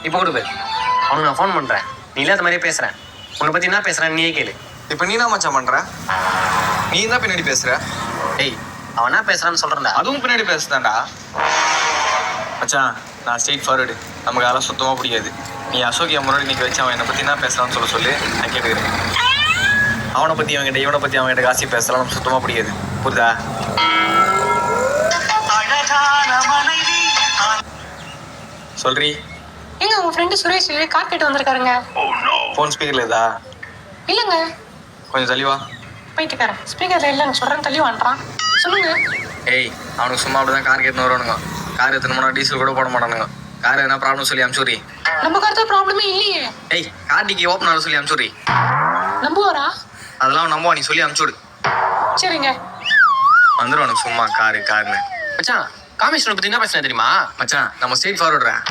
இப்போ கொடு பேர் அவனுக்கு நான் ஃபோன் பண்ணுறேன். நீ இல்லாத மாதிரியே பேசுகிறேன். உன்னை பற்றி என்ன பேசுகிறேன் நீயே கேளு. இப்போ நீ என்ன மச்சான் பண்ற? நீ தான் பின்னாடி பேசுற. டேய் அவன் என்ன பேசுகிறான்னு சொல்கிறேன்டா. அதுவும் பின்னாடி பேசுதான்டா. மச்சான் நான் ஸ்ட்ரெயிட் ஃபார்வர்டு. நமக்கு அதெல்லாம் சுத்தமாக பிடிக்காது. நீ அசோக் என் முன்னாடி நிற்க வச்சு அவன் என்னை பற்றி என்ன பேசுகிறான்னு சொல்லி நான் கேட்டுக்கிறேன். அவனை பற்றி அவன்கிட்ட இவனை பற்றி அவன்கிட்ட காசி பேசலாம் நமக்கு சுத்தமாக பிடிக்காது. புரியுதா? சொல்றி. ஏங்க உங்க ஃப்ரெண்டு சுரேஷ் கார் கேட்டு வந்திருக்காருங்க. ஃபோன் ஸ்பீக்கர்ல இதா? இல்லைங்க. கொஞ்சம் தள்ளிவா. போயிட்டுக்காரன் ஸ்பீக்கர்ல இல்லைன்னு சொல்றேன், தள்ளி வாண்டான். சொல்லுங்க. ஏய் அவனுக்கு சும்மா அப்படிதான் கார் கேட்டுன்னு வருவானுங்க. கார் எத்தனை டீசல் கூட போட மாட்டானுங்க. கார் எதனா ப்ராப்ளம் சொல்லி அனுப்பிச்சுரி. நம்ம கார் தான் ப்ராப்ளமே இல்லையே. ஏய் கார் டிக்கி ஓப்பன் ஆக சொல்லி அனுப்பிச்சுரி. நம்புவாரா? அதெல்லாம் நம்புவா, நீ சொல்லி அனுப்பிச்சுடு. சரிங்க. வந்துடுவானுங்க சும்மா காருன்னு. மச்சான் காமேஸ்வரனை பற்றி என்ன பேசுனா தெரியுமா? மச்சான் நம்ம ஸ்ட்ரெயிட் ஃபார்வர்டுறேன்.